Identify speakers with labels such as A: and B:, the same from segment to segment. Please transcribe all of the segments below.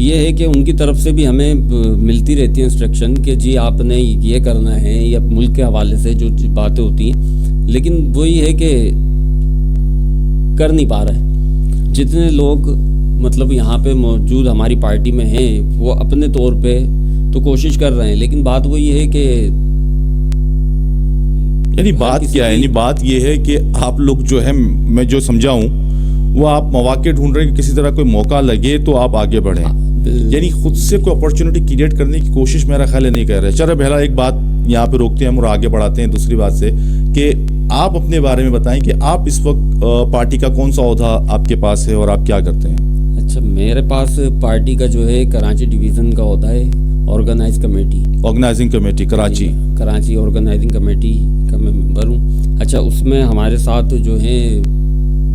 A: یہ ہے کہ ان کی طرف سے بھی ہمیں ملتی رہتی ہیں انسٹرکشن کہ جی آپ نے یہ کرنا ہے یا ملک کے حوالے سے جو باتیں ہوتی ہیں، لیکن وہی ہے کہ کر نہیں پا رہے. جتنے لوگ مطلب یہاں پہ موجود ہماری پارٹی میں ہیں وہ اپنے طور پہ تو کوشش کر رہے ہیں، لیکن بات وہی ہے کہ
B: یعنی بات کیا ہے، یعنی بات یہ ہے کہ آپ لوگ جو ہے، میں جو سمجھا ہوں وہ آپ مواقع ڈھونڈ رہے ہیں کہ کسی طرح کوئی موقع لگے تو آپ آگے بڑھیں، یعنی خود سے کوئی اپرچونٹی کریٹ کرنے کی کوشش میرا خیال ہے نہیں کر رہے. چلو پہلا ایک بات یہاں پہ روکتے ہیں ہم اور آگے بڑھاتے ہیں دوسری بات سے کہ آپ اپنے بارے میں بتائیں کہ آپ اس وقت پارٹی کا کون سا عہدہ آپ کے پاس ہے اور آپ کیا کرتے ہیں؟
A: اچھا، میرے پاس پارٹی کا جو ہے کراچی ڈویژن کا عہدہ ہے، organising committee Karachi organising committee کا میں ممبر ہوں. اچھا، اس میں ہمارے ساتھ جو ہیں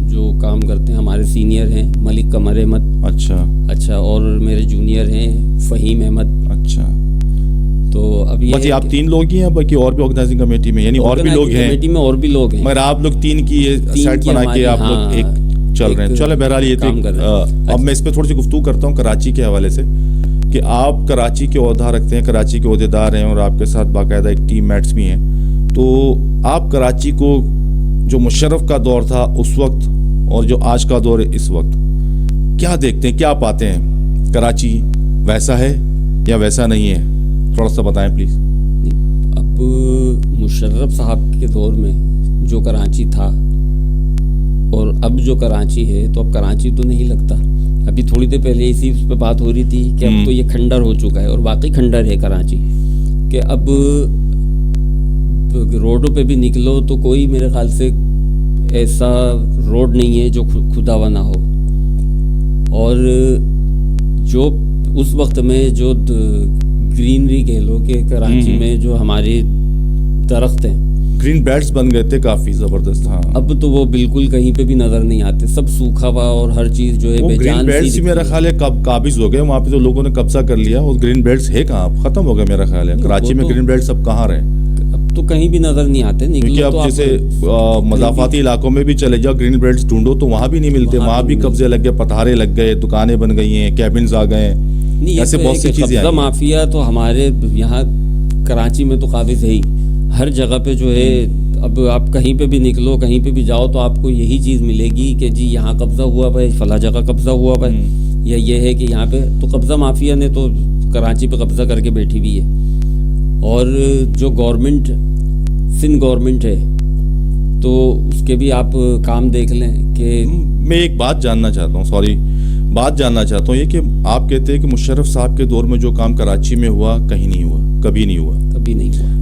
A: جو کام کرتے ہیں ہمارے سینئر ہیں ملک قمر احمد. اچھا، اور میرے جونیئر ہیں فہیم احمد.
B: اچھا،
A: تو اب
B: یہ آپ 3 لوگ ہی ہیں باقی اور بھی آرگنائزنگ کمیٹی میں، یعنی اور بھی لوگ ہیں
A: کمیٹی میں؟ اور بھی لوگ ہیں
B: مگر آپ لوگ 3 کی سیٹ بنا کے آپ لوگ ایک چل رہے ہیں. چلو بہرحال یہ تو اب میں اس پہ تھوڑی سی گفتگو کرتا ہوں کراچی کے حوالے سے کہ آپ کراچی کے عہدہ رکھتے ہیں، کراچی کے عہدیدار ہیں اور آپ کے ساتھ باقاعدہ ایک ٹیم میٹس بھی ہیں. تو آپ کراچی کو جو مشرف کا دور تھا اس وقت اور جو آج کا دور ہے اس وقت، کیا دیکھتے ہیں، کیا پاتے ہیں؟ کراچی ویسا ہے یا ویسا نہیں ہے؟ تھوڑا سا بتائیں پلیز.
A: اب مشرف صاحب کے دور میں جو کراچی تھا اور اب جو کراچی ہے تو اب کراچی تو نہیں لگتا. ابھی تھوڑی دیر پہلے اسی اس پہ بات ہو رہی تھی کہ اب تو یہ کھنڈر ہو چکا ہے، اور واقعی کھنڈر ہے کراچی، کہ اب روڈوں پہ بھی نکلو تو کوئی میرے خیال سے ایسا روڈ نہیں ہے جو کھدا ہوا نہ ہو. اور جو اس وقت میں جو گرینری کہہ لو کہ کراچی میں جو ہمارے درخت ہیں،
B: گرین بیلٹس بن گئے تھے کافی زبردست. ہاں،
A: اب تو وہ بالکل کہیں پہ بھی نظر نہیں آتے، سب سوکھا ہوا اور ہر چیز جو ہے بے
B: گرین
A: جان
B: بیلٹس
A: سی.
B: میرا خیال ہے قابض ہو گئے وہاں پہ، تو لوگوں نے قبضہ کر لیا اور گرین بیلٹس ہے کہاں؟ ختم ہو گئے میرا خیال ہے. کراچی میں گرین بیلٹس اب کہاں رہے؟
A: اب تو کہیں بھی نظر نہیں آتے.
B: کیونکہ اب جیسے مضافاتی علاقوں میں بھی چلے جاؤ گرین بیلٹس ڈھونڈو تو وہاں بھی نہیں ملتے، وہاں بھی قبضے لگ گئے، پتھارے لگ گئے، دکانیں بن گئی ہیں، کیبنز آ گئے ہیں، ایسے بہت سی چیزیں.
A: قبضہ مافیا تو ہمارے یہاں کراچی میں تو قابض ہے ہی، ہر جگہ پہ جو ہے. اب آپ کہیں پہ بھی نکلو، کہیں پہ بھی جاؤ تو آپ کو یہی چیز ملے گی کہ جی یہاں قبضہ ہوا ہے، فلاں جگہ قبضہ ہوا ہے، یا یہ ہے کہ یہاں پہ تو قبضہ مافیا نے تو کراچی پہ قبضہ کر کے بیٹھی ہوئی ہے. اور جو گورنمنٹ سندھ گورنمنٹ ہے تو اس کے بھی آپ کام دیکھ لیں کہ
B: میں ایک بات جاننا چاہتا ہوں یہ کہ آپ کہتے ہیں کہ مشرف صاحب کے دور میں جو کام کراچی میں ہوا کہیں نہیں ہوا، کبھی نہیں ہوا.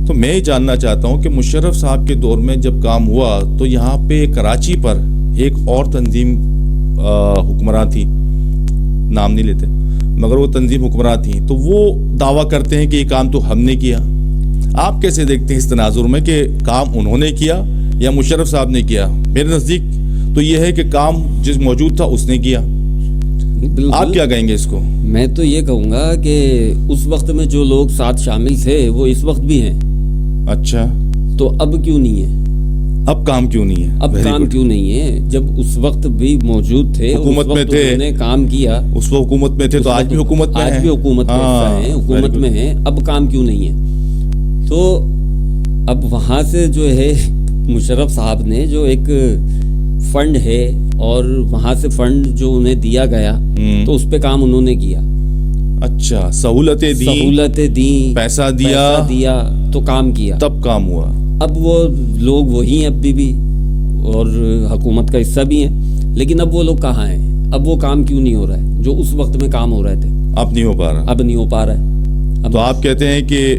B: تو میں جاننا چاہتا ہوں کہ مشرف صاحب کے دور میں جب کام ہوا تو یہاں پہ کراچی پر ایک اور تنظیم حکمراں تھی، نام نہیں لیتے مگر وہ تنظیم حکمراں تھی، تو وہ دعویٰ کرتے ہیں کہ یہ کام تو ہم نے کیا. آپ کیسے دیکھتے ہیں اس تناظر میں کہ کام انہوں نے کیا یا مشرف صاحب نے کیا؟ میرے نزدیک تو یہ ہے کہ کام جس موجود تھا اس نے کیا. آپ کیا کہیں گے اس کو؟
A: میں تو یہ کہوں گا کہ اس وقت میں جو لوگ ساتھ شامل تھے وہ اس وقت بھی ہیں.
B: اچھا،
A: تو اب کیوں نہیں ہے؟
B: اب کام کیوں نہیں ہے؟
A: اب کام کیوں نہیں ہے جب اس وقت بھی موجود تھے،
B: حکومت میں تھے،
A: انہوں نے کام کیا،
B: اس وقت حکومت میں تھے، تو آج بھی حکومت میں ہیں،
A: آج بھی حکومت میں ہیں، حکومت میں ہیں، اب کام کیوں نہیں ہے؟ تو اب وہاں سے جو ہے مشرف صاحب نے جو ایک فنڈ ہے اور وہاں سے فنڈ جو انہیں دیا گیا تو اس پہ کام انہوں نے کیا.
B: اچھا، سہولتیں دیں، پیسہ دیا
A: تو کام کیا،
B: تب کام ہوا.
A: اب وہ لوگ وہی ہیں ابھی بھی اور حکومت کا حصہ بھی ہیں، لیکن اب وہ لوگ کہاں ہیں؟ اب وہ کام کیوں نہیں ہو رہا ہے جو اس وقت میں کام ہو رہے تھے؟
B: اب نہیں ہو پا رہا
A: ہے.
B: تو آپ کہتے ہیں کہ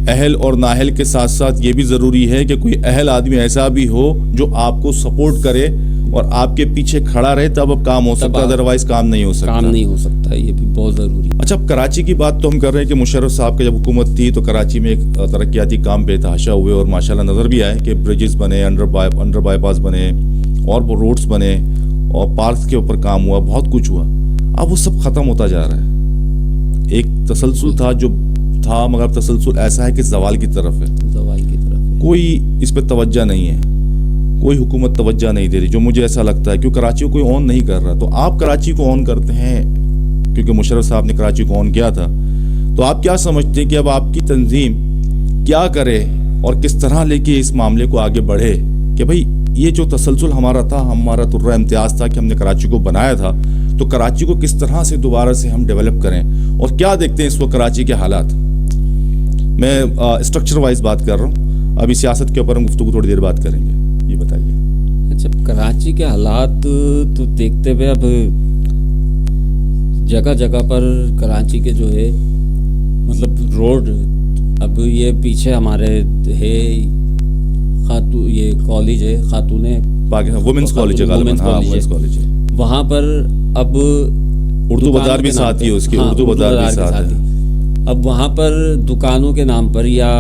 B: اہل اور نااہل کے ساتھ ساتھ یہ بھی ضروری ہے کہ کوئی اہل آدمی ایسا بھی ہو جو آپ کو سپورٹ کرے اور آپ کے پیچھے کھڑا رہے، تب اب کام ہو سکتا ہے، ادروائز کام نہیں ہو سکتا.
A: یہ بھی بہت ضروری ہے.
B: اچھا، اب کراچی کی بات تو ہم کر رہے ہیں کہ مشرف صاحب کی جب حکومت تھی تو کراچی میں ایک ترقیاتی کام بے تحاشا ہوئے اور ماشاءاللہ نظر بھی آئے کہ بریجز بنے، انڈر بائی پاس بنے اور وہ روڈز بنے اور پارکس کے اوپر کام ہوا، بہت کچھ ہوا. اب وہ سب ختم ہوتا جا رہا ہے. ایک تسلسل تھا مگر تسلسل ایسا ہے کہ زوال کی طرف ہے. کوئی اس پہ توجہ نہیں ہے، کوئی حکومت توجہ نہیں دے رہی، جو مجھے ایسا لگتا ہے، کیوں کراچی کو کوئی آن نہیں کر رہا. تو آپ کراچی کو آن کرتے ہیں کیونکہ مشرف صاحب نے کراچی کو آن کیا تھا. تو آپ کیا سمجھتے ہیں کہ اب آپ کی تنظیم کیا کرے اور کس طرح لے کے اس معاملے کو آگے بڑھے کہ بھائی یہ جو تسلسل ہمارا تھا, ہمارا ترہ امتیاز تھا کہ ہم نے کراچی کو بنایا تھا, تو کراچی کو کس طرح سے دوبارہ سے ہم ڈیولپ کریں, اور کیا دیکھتے ہیں اس وقت کراچی کے حالات. میں اسٹرکچر وائز بات کر رہا ہوں, ابھی سیاست کے اوپر ہم گفتگو تھوڑی دیر بات کریں گے. یہ بتائیے.
A: اچھا, کراچی کے حالات تو دیکھتے ہوئے اب جگہ جگہ پر کراچی کے جو ہے مطلب روڈ, اب یہ پیچھے ہمارے ہے یہ کالج ہے خاتون
B: وومنس کالج ہے,
A: وہاں پر اب
B: اردو بازار بھی ساتھ ہی ہے اس کی, اردو بازار بھی ساتھ ہے.
A: اب وہاں پر دکانوں کے نام پر یا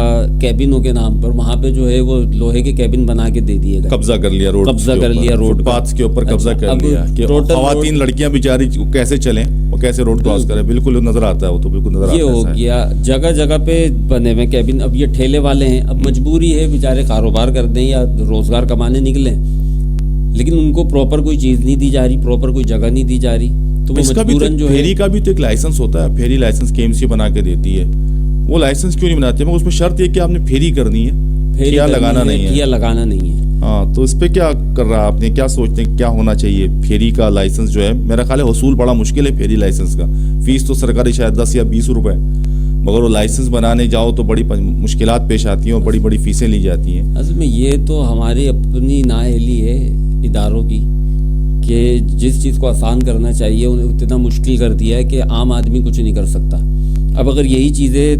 A: کیبنوں کے نام پر وہاں پہ جو ہے وہ لوہے کے کیبن بنا کے دے دیے گئے,
B: قبضہ کر لیا روڈ پاتھ کے اوپر قبضہ کر لیا کہ خواتین لڑکیاں بیچاری کیسے چلیں اور کیسے روڈ کراس کریں. بالکل نظر آتا ہے, وہ تو بالکل نظر آتا ہے.
A: یہ ہو گیا جگہ جگہ پہ بنے ہوئے کیبن. اب یہ ٹھیلے والے ہیں, اب مجبوری ہے بیچارے کاروبار کر دیں یا روزگار کمانے نکلیں, لیکن ان کو پراپر کوئی چیز نہیں دی جا رہی, پراپر کوئی جگہ نہیں دی جا رھی. تو
B: اس کا بھی پھیری کا بھی تو ایک لائسنس ہوتا ہے, پھیری لائسنس KMC بنا کے دیتی ہے. وہ لائسنس کیوں نہیں بناتے ہیں؟ اس میں شرط یہ کہ آپ نے پھیری کرنی ہے, ٹھیلا لگانا نہیں ہے. ہاں, تو اس پہ کیا کر رہا آپ نے, کیا سوچتے ہیں کیا ہونا چاہیے؟ پھیری کا لائسنس جو ہے میرا خیال ہے حصول بڑا مشکل ہے پھیری لائسنس کا. فیس تو سرکاری شاید 10 یا 20 روپے, مگر وہ لائسنس بنانے جاؤ تو بڑی مشکلات پیش آتی ہیں اور بڑی بڑی فیسیں لی جاتی ہیں.
A: اصل میں یہ تو ہماری اپنی نااہلی ہے اداروں کی کہ جس چیز کو آسان کرنا چاہیے انہیں اتنا مشکل کر دیا ہے کہ عام آدمی کچھ نہیں کر سکتا. اب اگر یہی چیزیں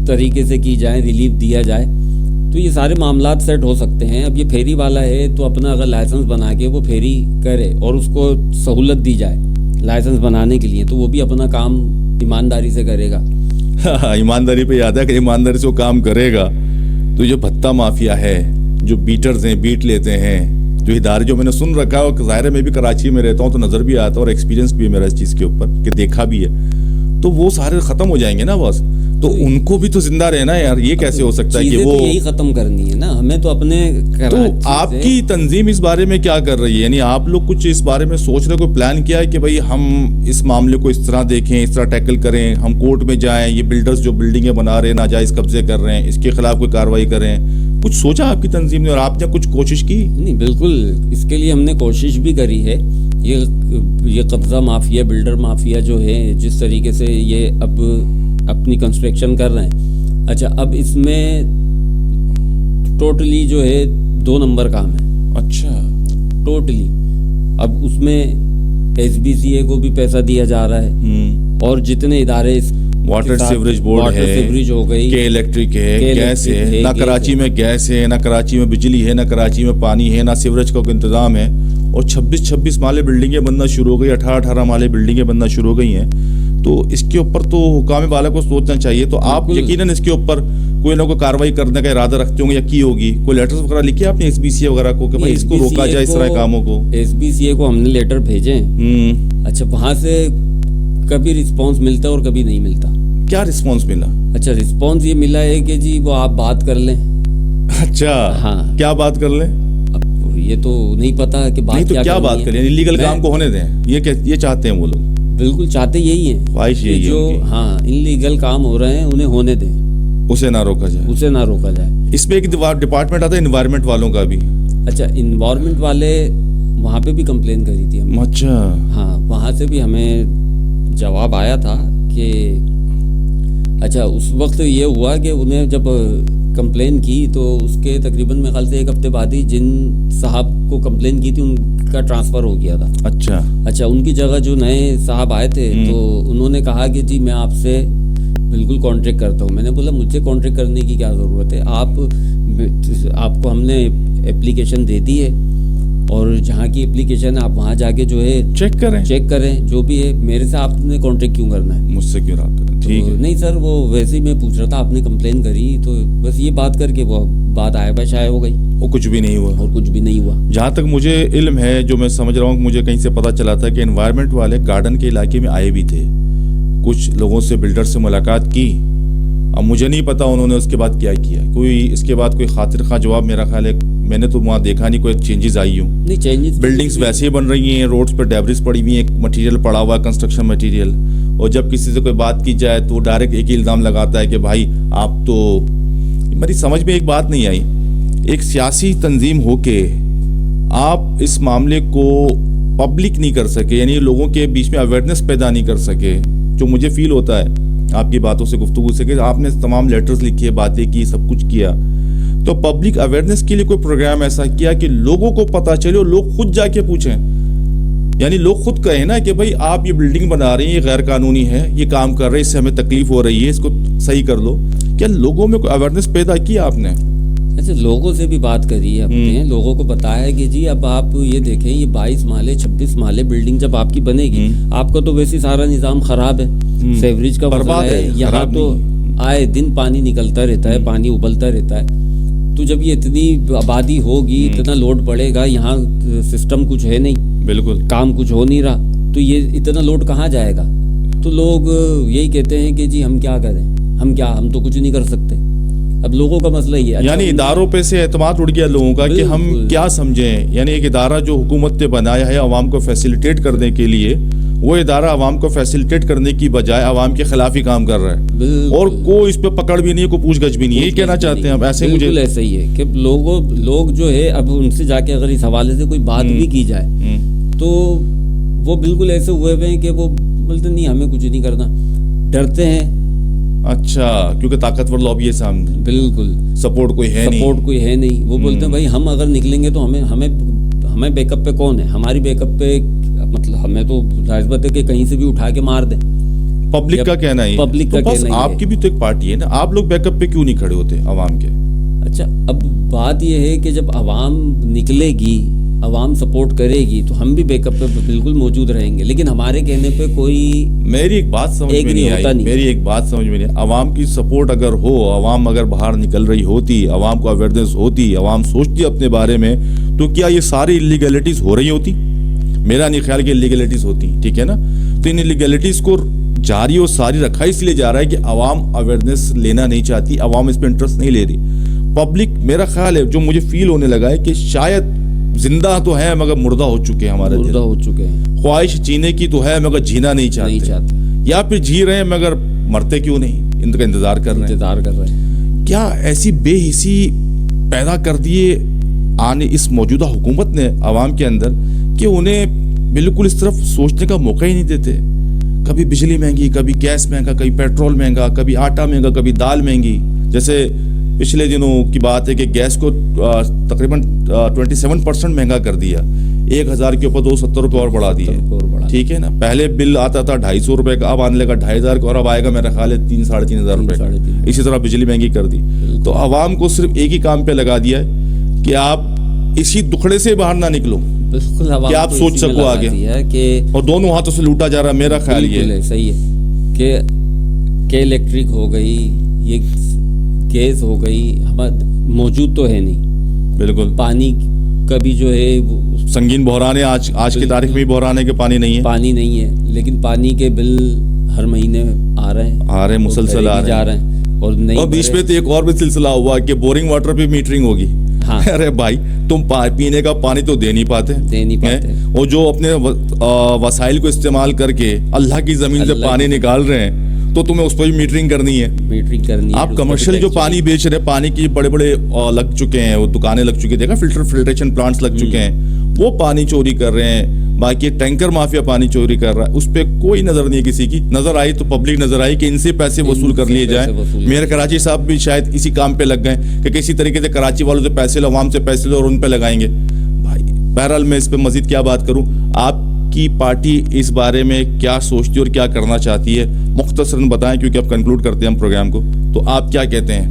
A: طریقے سے کی جائیں, ریلیف دیا جائے, تو یہ سارے معاملات سیٹ ہو سکتے ہیں. اب یہ پھیری والا ہے تو اپنا اگر لائسنس بنا کے وہ پھیری کرے اور اس کو سہولت دی جائے لائسنس بنانے کے لیے, تو وہ بھی اپنا کام ایمانداری سے کرے گا.
B: ایمانداری پہ یاد ہے کہ ایمانداری سے وہ کام کرے گا. تو جو بھتہ مافیا ہے, جو بیٹرز ہیں, بیٹ لیتے ہیں, جو ادارے جو میں نے سن رکھا ہے, ظاہر ہے میں بھی کراچی میں رہتا ہوں تو نظر بھی آتا ہے اور ایکسپیرینس بھی ہے میرا اس چیز کے اوپر کہ دیکھا بھی ہے, تو وہ سارے ختم ہو جائیں گے نا بس. تو ان کو بھی تو زندہ رہنا ہے یار, یہ کیسے ہو سکتا ہے کہ وہ
A: یہی ختم کرنی ہے نا ہمیں تو اپنے.
B: تو آپ کی تنظیم اس بارے میں کیا کر رہی ہے, یعنی آپ لوگ کچھ اس بارے میں سوچ رہے, کوئی پلان کیا ہے کہ بھائی ہم اس معاملے کو اس طرح دیکھیں, اس طرح ٹیکل کریں, ہم کورٹ میں جائیں, یہ بلڈرز جو بلڈنگیں بنا رہے ہیں ناجائز قبضے کر رہے ہیں اس کے خلاف کوئی کارروائی کریں, کچھ سوچا آپ کی تنظیم نے اور آپ نے کچھ کوشش کی؟
A: نہیں, بالکل اس کے لیے ہم نے کوشش بھی کری ہے. یہ قبضہ مافیا, بلڈر مافیا جو ہے جس طریقے سے یہ اب اپنی کنسٹرکشن کر رہے ہیں, اچھا اب اس میں ٹوٹلی جو ہے 2 نمبر کام ہے.
B: اچھا,
A: ٹوٹلی. اب اس میں SBCA کو بھی پیسہ دیا جا رہا ہے اور جتنے ادارے
B: واٹر سیوریج بورڈ ہے,
A: سیوریج ہو گئی,
B: کہ الیکٹرک ہے, گیس ہے, نہ کراچی میں گیس ہے, نہ کراچی میں بجلی ہے, نہ کراچی میں پانی ہے, نہ سیوریج کا کوئی انتظام ہے, اور 26 مالے بلڈنگیں بننا شروع ہو گئی, 18 مالے بلڈنگیں بننا شروع ہو گئی ہیں. تو اس کے اوپر تو حکام بالا کو سوچنا چاہیے. تو آپ یقیناً اس کے اوپر کوئی نہ کوئی کارروائی کرنے کا ارادہ رکھتے ہوں گے یا کی ہوگی, کوئی لیٹرز وغیرہ لکھے آپ نے SBCA وغیرہ کو کہ بھائی اس کو روکا جائے اس طرح کاموں کو؟
A: SBCA کو ہم نے لیٹر بھیجے ہیں. اچھا, وہاں سے کبھی رسپانس ملتا ہے اور کبھی نہیں ملتا.
B: کیا رسپانس ملا؟
A: اچھا, رسپانس یہ ملا ہے کہ جی وہ آپ بات کر لیں.
B: اچھا, ہاں, کیا بات کر لیں؟
A: اب یہ تو نہیں پتا کہ بات
B: کیا بات کریں, انلیگل کام کو ہونے دیں, یہ چاہتے ہیں وہ لوگ.
A: بالکل چاہتے یہی ہیں,
B: خواہش یہی ہے
A: جو ہاں انلیگل کام ہو رہے ہیں انہیں ہونے دیں,
B: اسے نہ روکا جائے. اس میں ایک ڈپارٹمنٹ آتا ہے انوائرمنٹ والوں کا بھی.
A: اچھا, انوائرمنٹ والے وہاں پہ بھی کمپلین کری تھی ہم.
B: اچھا,
A: ہاں, وہاں سے بھی ہمیں جواب آیا تھا کہ اچھا اس وقت یہ ہوا کہ انہیں جب کمپلین کی تو اس کے تقریباً میرے خیال سے 1 ہفتے بعد ہی جن صاحب کو کمپلین کی تھی ان کا ٹرانسفر ہو گیا تھا. اچھا, ان کی جگہ جو نئے صاحب آئے تھے تو انہوں نے کہا کہ جی میں آپ سے بالکل کانٹیکٹ کرتا ہوں. میں نے بولا مجھے کانٹیکٹ کرنے کی کیا ضرورت ہے, آپ کو ہم نے اپلیکیشن دے دی ہے اور جہاں کی اپلیکیشن ہے آپ وہاں جا کے جو ہے چیک کریں جو بھی ہے, میرے سے آپ نے کانٹیکٹ کیوں کرنا ہے,
B: مجھ سے کیوں رابطہ کرنا؟ ٹھیک ہے,
A: نہیں سر وہ ویسے ہی میں پوچھ رہا تھا, آپ نے کمپلین کری تو بس یہ بات کر کے وہ بات آئے بہ شائع ہو گئی,
B: وہ کچھ بھی نہیں ہوا.
A: جہاں
B: تک مجھے علم ہے, جو میں سمجھ رہا ہوں, مجھے کہیں سے پتہ چلا تھا کہ انوائرمنٹ والے گارڈن کے علاقے میں آئے بھی تھے, کچھ لوگوں سے بلڈر سے ملاقات کی. اب مجھے نہیں پتا انہوں نے اس کے بعد کیا, کوئی اس کے بعد کوئی خاطر خواہ جواب میرا خیال ہے میں نے تو وہاں دیکھا نہیں کوئی چینجز آئی ہوں.
A: نہیں چینجز,
B: بلڈنگس ویسے ہی بن رہی ہیں, روڈز پر ڈیبریز پڑی ہوئی ہیں, ایک مٹیریل پڑا ہوا ہے کنسٹرکشن مٹیریل, اور جب کسی سے کوئی بات کی جائے تو وہ ڈائریکٹ ایک ہی الزام لگاتا ہے کہ بھائی آپ تو. میری سمجھ میں ایک بات نہیں آئی, ایک سیاسی تنظیم ہو کے آپ اس معاملے کو پبلک نہیں کر سکے, یعنی لوگوں کے بیچ میں اویئرنیس پیدا نہیں کر سکے, جو مجھے فیل ہوتا ہے آپ کی باتوں سے گفتگو سے کہ آپ نے تمام لیٹرز لکھے, باتیں کی, سب کچھ کیا, تو پبلک اویئرنیس کے لیے کوئی پروگرام ایسا کیا کہ لوگوں کو پتہ چلے اور لوگ خود جا کے پوچھیں, یعنی لوگ خود کہیں نا کہ بھائی آپ یہ بلڈنگ بنا رہے ہیں, یہ غیر قانونی ہے, یہ کام کر رہے ہیں, اس سے ہمیں تکلیف ہو رہی ہے, اس کو صحیح کر لو. کیا لوگوں میں کوئی اویئرنیس پیدا کیا آپ نے؟
A: ایسے لوگوں سے بھی بات کری ہے ہم نے, لوگوں کو بتایا کہ جی اب آپ یہ دیکھیں یہ 22 مالے 26 مالے بلڈنگ جب آپ کی بنے گی, آپ کا تو ویسے سارا نظام خراب ہے, سیوریج کا مسئلہ ہے, یہاں تو آئے دن پانی نکلتا رہتا ہے, پانی ابلتا رہتا ہے, تو جب یہ اتنی آبادی ہوگی, اتنا لوڈ پڑے گا, یہاں سسٹم کچھ ہے نہیں,
B: بالکل
A: کام کچھ ہو نہیں رہا, تو یہ اتنا لوڈ کہاں جائے گا؟ تو لوگ یہی کہتے ہیں کہ جی ہم کیا کریں, ہم تو کچھ نہیں کر سکتے. اب لوگوں کا مسئلہ یہ ہے,
B: یعنی اداروں پہ سے اعتماد اٹھ گیا لوگوں کا کہ ہم کیا سمجھیں, یعنی ایک ادارہ جو حکومت نے بنایا ہے عوام کو فیسیلیٹیٹ کرنے کے لیے, وہ ادارہ عوام کو فیسیلیٹیٹ کرنے کی بجائے عوام کے خلاف ہی کام کر رہا ہے, اور کوئی اس پہ پکڑ بھی نہیں ہے, کوئی پوچھ گچھ بھی نہیں ہے. یہ کہنا چاہتے ہیں ہم ایسے؟ مجھے
A: بالکل ایسا ہی ہے کہ لوگ جو ہے اب ان سے جا کے اگر اس حوالے سے کوئی بات بھی کی جائے تو وہ بالکل ایسے ہوئے ہوئے ہیں کہ وہ بولتے نہیں ہمیں کچھ نہیں کرنا, ڈرتے ہیں.
B: اچھا, کیونکہ طاقتور لابی ہے سامنے,
A: بالکل
B: سپورٹ کوئی ہے نہیں.
A: وہ بولتے ہیں بھائی ہم اگر نکلیں گے تو ہمیں بیک اپ پہ کون ہے, ہماری بیک اپ پہ مطلب ہمیں تو ظاہر بات ہے کہ کہیں سے بھی اٹھا کے مار دیں.
B: پبلک کا کہنا ہے,
A: پبلک کا کہنا ہے.
B: آپ کی بھی تو ایک پارٹی ہے نا, آپ لوگ بیک اپ پہ کیوں نہیں کھڑے ہوتے عوام کے؟
A: اچھا, اب بات یہ ہے کہ جب عوام نکلے گی, عوام سپورٹ کرے گی تو ہم بھی بیک اپ پہ بالکل موجود رہیں گے, لیکن ہمارے کہنے پہ کوئی
B: میری ایک بات سمجھ میں نہیں آئی, عوام کی سپورٹ اگر ہو, عوام اگر باہر نکل رہی ہوتی, عوام کو اویئرنیس ہوتی, عوام سوچتی اپنے بارے میں, تو کیا یہ ساری انلیگلٹیز ہو رہی ہوتی؟ میرا نہیں خیال کہ انلیگلٹیز ہوتی, ٹھیک ہے نا. تو ان انلیگلٹیز کو جاری اور ساری رکھا اس لیے جا رہا ہے کہ عوام اویئرنیس لینا نہیں چاہتی, عوام اس پہ انٹرسٹ نہیں لے رہی. پبلک میرا خیال ہے, جو مجھے فیل ہونے لگا ہے کہ شاید زندہ تو ہے مگر مردہ ہو چکے ہیں,
A: مردہ ہو چکے ہیں.
B: خواہش جینے کی تو ہے مگر جینا نہیں چاہتے, یا پھر جی رہے ہیں مگر مرتے کیوں نہیں, ان کا انتظار کر رہے ہیں. کیا ایسی بے حسی پیدا کر دیے آنے اس موجودہ حکومت نے عوام کے اندر کہ انہیں بالکل اس طرف سوچنے کا موقع ہی نہیں دیتے. کبھی بجلی مہنگی, کبھی گیس مہنگا, کبھی پیٹرول مہنگا, کبھی آٹا مہنگا, کبھی دال مہنگی. جیسے پچھلے دنوں کی بات ہے کہ گیس کو تقریباً 27% مہنگا کر دیا, 1000 کے اوپر 270 روپے اور بڑھا دیے. ٹھیک ہے نا, پہلے بل آتا تھا 250 روپے کا, اب آنے لگا 2500 کا, اور اب آئے گا میرا خیال ہے 3-3,500 روپے کا. اسی طرح بجلی مہنگی کر دی. تو عوام کو صرف ایک ہی کام پہ لگا دیا ہے کہ آپ اسی دکھڑے سے باہر نہ نکلو, کہ آپ سوچ سکو آگے, اور دونوں ہاتھوں سے لوٹا جا رہا ہے. میرا خیال یہ
A: صحیح ہے کہ الیکٹرک ہو گئی, یہ گیس ہو گئی, موجود تو ہے نہیں.
B: بالکل.
A: پانی کا بھی جو ہے
B: سنگین بحران ہے, آج کی تاریخ میں بحران ہے کہ پانی نہیں ہے,
A: لیکن پانی کے بل ہر مہینے آ رہے ہیں
B: مسلسل آ رہے ہیں. اور بیچ میں تو ایک اور بھی سلسلہ ہوا کہ بورنگ واٹر پہ میٹرنگ ہوگی. ارے بھائی, تم پینے کا پانی تو دے نہیں پاتے, اور جو اپنے وسائل کو استعمال کر کے اللہ کی زمین سے پانی نکال رہے ہیں تو تمہیں اس پہ بھی میٹرنگ کرنی ہے. آپ کمرشل جو پانی بیچ رہے ہیں, پانی کی بڑے لگ چکے ہیں, وہ دکانیں لگ چکی ہیں, دیکھا فلٹریشن پلانٹس لگ چکے ہیں, وہ پانی چوری کر رہے ہیں. باقی ٹینکر مافیا پانی چوری کر رہا ہے, اس پہ کوئی نظر نہیں ہے کسی کی. نظر آئی تو پبلک نظر آئی کہ ان سے پیسے وصول کر لیے جائیں. میئر کراچی صاحب بھی شاید اسی کام پہ لگ گئے کہ کسی طریقے سے کراچی والوں سے پیسے لو, عوام سے پیسے لو اور ان پہ لگائیں گے. بھائی بہرحال میں اس پہ مزید کیا بات کروں, آپ کی پارٹی اس بارے میں کیا سوچتی ہے اور کیا کرنا چاہتی ہے, مختصراً بتائیں, کیونکہ اب کنکلوڈ کرتے ہیں ہم پروگرام کو. تو آپ کیا کہتے ہیں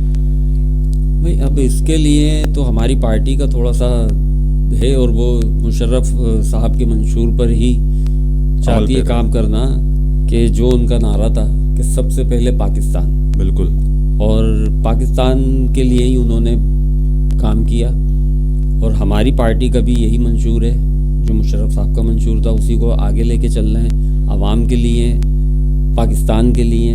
A: بھائی؟ اب اس کے لیے تو ہماری پارٹی کا تھوڑا سا ہے, اور وہ مشرف صاحب کے منشور پر ہی چاہتی ہے کام کرنا, کہ جو ان کا نعرہ تھا کہ سب سے پہلے پاکستان.
B: بالکل.
A: اور پاکستان کے لیے ہی انہوں نے کام کیا, اور ہماری پارٹی کا بھی یہی منشور ہے, جو مشرف صاحب کا منشور تھا اسی کو آگے لے کے چل رہے ہیں. عوام کے لیے, پاکستان کے لیے.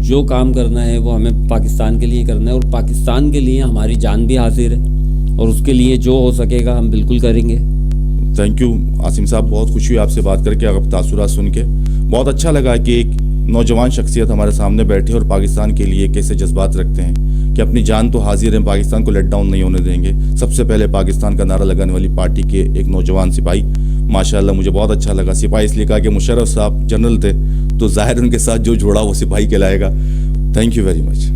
A: جو کام کرنا ہے وہ ہمیں پاکستان کے لیے کرنا ہے، اور پاکستان کے لیے ہماری جان بھی حاضر ہے، اور اس کے لیے جو ہو سکے گا ہم بالکل کریں گے۔
B: تھینک یو عاصم صاحب، بہت خوشی ہوئی آپ سے بات کر کے، آپ تاثرات سن کے بہت اچھا لگا کہ ایک نوجوان شخصیت ہمارے سامنے بیٹھے اور پاکستان کے لیے کیسے جذبات رکھتے ہیں کہ اپنی جان تو حاضر ہیں، پاکستان کو لیٹ ڈاؤن نہیں ہونے دیں گے۔ سب سے پہلے پاکستان کا نعرہ لگانے والی پارٹی کے ایک نوجوان سپاہی، ماشاءاللہ مجھے بہت اچھا لگا۔ سپاہی اس لیے کہا کہ مشرف صاحب جنرل تھے تو ظاہر ان کے ساتھ جو جوڑا وہ سپاہی کہلائے گا۔ Thank you very much.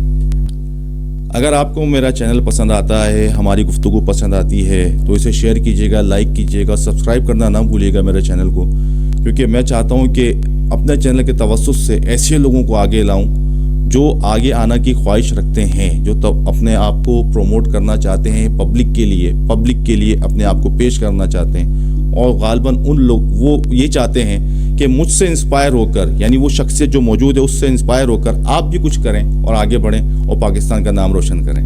B: اگر آپ کو میرا چینل پسند آتا ہے، ہماری گفتگو پسند آتی ہے تو اسے شیئر کیجیے گا، لائک کیجیے گا، سبسکرائب کرنا نہ بھولیے گا میرے چینل کو، کیونکہ میں چاہتا ہوں کہ اپنے چینل کے توسط سے ایسے لوگوں کو آگے لاؤں جو آگے آنا کی خواہش رکھتے ہیں، جو اپنے آپ کو پروموٹ کرنا چاہتے ہیں پبلک کے لیے اپنے آپ کو پیش کرنا چاہتے ہیں، اور غالباً ان لوگ وہ یہ چاہتے ہیں کہ مجھ سے انسپائر ہو کر، یعنی وہ شخصیت جو موجود ہے اس سے انسپائر ہو کر آپ بھی کچھ کریں اور آگے بڑھیں اور پاکستان کا نام روشن کریں۔